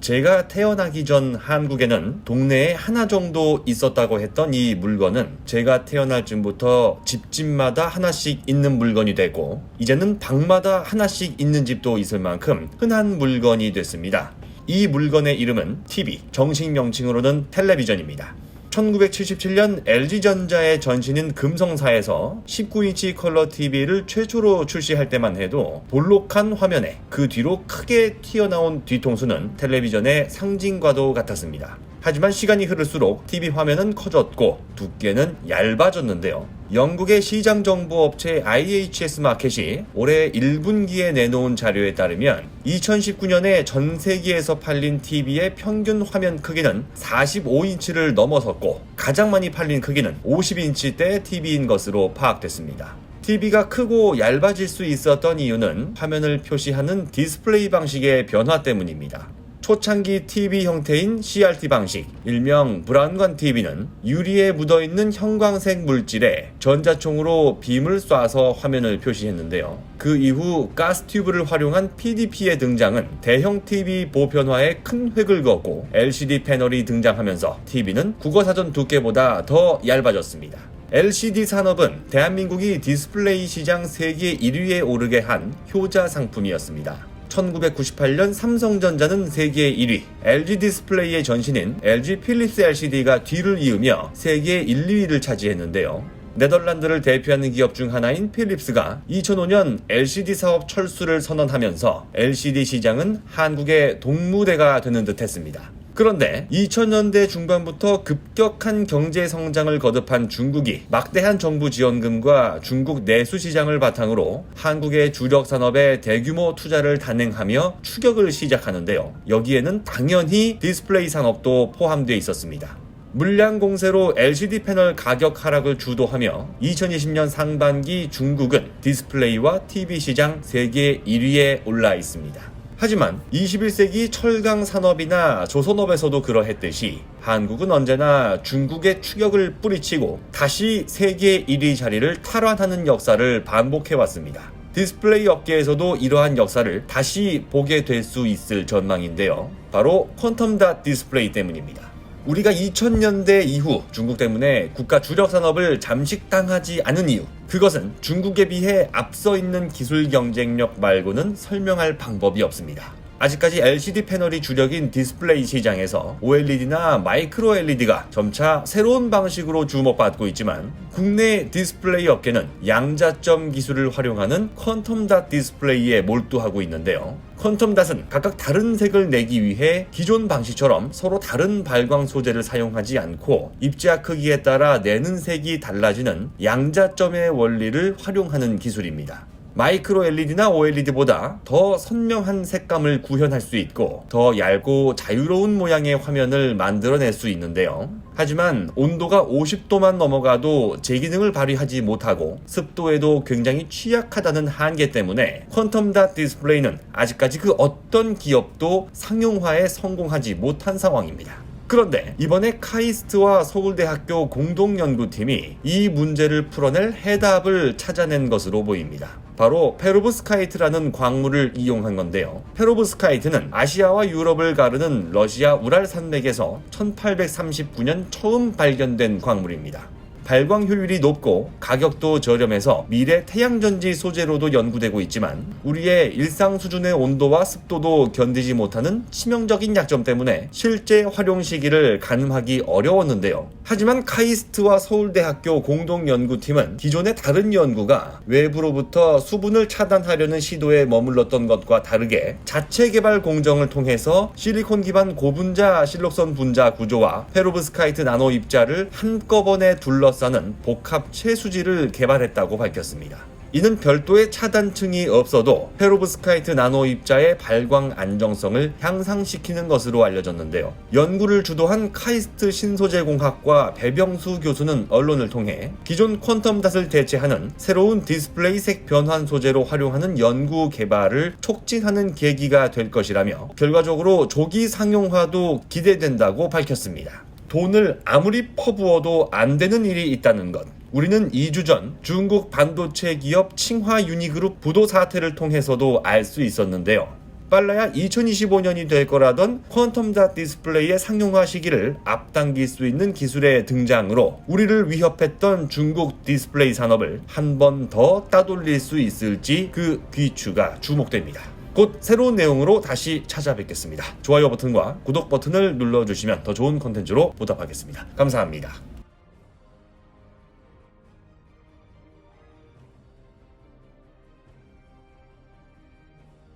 제가 태어나기 전 한국에는 동네에 하나 정도 있었다고 했던 이 물건은 제가 태어날 즈음부터 집집마다 하나씩 있는 물건이 되고, 이제는 방마다 하나씩 있는 집도 있을 만큼 흔한 물건이 됐습니다. 이 물건의 이름은 TV, 정식 명칭으로는 텔레비전입니다. 1977년 LG전자의 전신인 금성사에서 19인치 컬러 TV를 최초로 출시할 때만 해도 볼록한 화면에 그 뒤로 크게 튀어나온 뒤통수는 텔레비전의 상징과도 같았습니다. 하지만 시간이 흐를수록 TV 화면은 커졌고 두께는 얇아졌는데요. 영국의 시장정보업체 IHS 마켓이 올해 1분기에 내놓은 자료에 따르면 2019년에 전 세계에서 팔린 TV의 평균 화면 크기는 45인치를 넘어섰고, 가장 많이 팔린 크기는 50인치대 TV인 것으로 파악됐습니다. TV가 크고 얇아질 수 있었던 이유는 화면을 표시하는 디스플레이 방식의 변화 때문입니다. 초창기 TV 형태인 CRT 방식, 일명 브라운관 TV는 유리에 묻어있는 형광색 물질에 전자총으로 빔을 쏴서 화면을 표시했는데요. 그 이후 가스튜브를 활용한 PDP의 등장은 대형 TV 보편화에 큰 획을 그었고, LCD 패널이 등장하면서 TV는 국어사전 두께보다 더 얇아졌습니다. LCD 산업은 대한민국이 디스플레이 시장 세계 1위에 오르게 한 효자 상품이었습니다. 1998년 삼성전자는 세계 1위, LG 디스플레이의 전신인 LG 필립스 LCD가 뒤를 이으며 세계 1, 2위를 차지했는데요. 네덜란드를 대표하는 기업 중 하나인 필립스가 2005년 LCD 사업 철수를 선언하면서 LCD 시장은 한국의 동무대가 되는 듯 했습니다. 그런데 2000년대 중반부터 급격한 경제 성장을 거듭한 중국이 막대한 정부 지원금과 중국 내수 시장을 바탕으로 한국의 주력 산업에 대규모 투자를 단행하며 추격을 시작하는데요. 여기에는 당연히 디스플레이 산업도 포함되어 있었습니다. 물량 공세로 LCD 패널 가격 하락을 주도하며 2020년 상반기 중국은 디스플레이와 TV 시장 세계 1위에 올라 있습니다. 하지만 21세기 철강 산업이나 조선업에서도 그러했듯이 한국은 언제나 중국의 추격을 뿌리치고 다시 세계 1위 자리를 탈환하는 역사를 반복해왔습니다. 디스플레이 업계에서도 이러한 역사를 다시 보게 될 수 있을 전망인데요. 바로 퀀텀 닷 디스플레이 때문입니다. 우리가 2000년대 이후 중국 때문에 국가 주력 산업을 잠식당하지 않은 이유, 그것은 중국에 비해 앞서 있는 기술 경쟁력 말고는 설명할 방법이 없습니다. 아직까지 LCD 패널이 주력인 디스플레이 시장에서 OLED나 마이크로 LED가 점차 새로운 방식으로 주목받고 있지만, 국내 디스플레이 업계는 양자점 기술을 활용하는 퀀텀 닷 디스플레이에 몰두하고 있는데요. 퀀텀 닷은 각각 다른 색을 내기 위해 기존 방식처럼 서로 다른 발광 소재를 사용하지 않고 입자 크기에 따라 내는 색이 달라지는 양자점의 원리를 활용하는 기술입니다. 마이크로 LED나 OLED보다 더 선명한 색감을 구현할 수 있고 더 얇고 자유로운 모양의 화면을 만들어낼 수 있는데요. 하지만 온도가 50도만 넘어가도 제 기능을 발휘하지 못하고 습도에도 굉장히 취약하다는 한계 때문에 퀀텀 닷 디스플레이는 아직까지 그 어떤 기업도 상용화에 성공하지 못한 상황입니다. 그런데 이번에 카이스트와 서울대학교 공동연구팀이 이 문제를 풀어낼 해답을 찾아낸 것으로 보입니다. 바로 페로브스카이트라는 광물을 이용한 건데요. 페로브스카이트는 아시아와 유럽을 가르는 러시아 우랄 산맥에서 1839년 처음 발견된 광물입니다. 발광 효율이 높고 가격도 저렴해서 미래 태양전지 소재로도 연구되고 있지만, 우리의 일상 수준의 온도와 습도도 견디지 못하는 치명적인 약점 때문에 실제 활용 시기를 가늠하기 어려웠는데요. 하지만 카이스트와 서울대학교 공동연구팀은 기존의 다른 연구가 외부로부터 수분을 차단하려는 시도에 머물렀던 것과 다르게 자체 개발 공정을 통해서 실리콘 기반 고분자 실록선 분자 구조와 페로브스카이트 나노 입자를 한꺼번에 둘러싸는 복합 채수지를 개발했다고 밝혔습니다. 이는 별도의 차단층이 없어도 페로브스카이트 나노 입자의 발광 안정성을 향상시키는 것으로 알려졌는데요. 연구를 주도한 카이스트 신소재공학과 배병수 교수는 언론을 통해 기존 퀀텀 닷을 대체하는 새로운 디스플레이 색 변환 소재로 활용하는 연구 개발을 촉진하는 계기가 될 것이라며 결과적으로 조기 상용화도 기대된다고 밝혔습니다. 돈을 아무리 퍼부어도 안 되는 일이 있다는 것. 우리는 2주 전 중국 반도체 기업 칭화 유니그룹 부도 사태를 통해서도 알 수 있었는데요. 빨라야 2025년이 될 거라던 퀀텀 닷 디스플레이의 상용화 시기를 앞당길 수 있는 기술의 등장으로 우리를 위협했던 중국 디스플레이 산업을 한 번 더 따돌릴 수 있을지 그 귀추가 주목됩니다. 곧 새로운 내용으로 다시 찾아뵙겠습니다. 좋아요 버튼과 구독 버튼을 눌러주시면 더 좋은 콘텐츠로 보답하겠습니다. 감사합니다.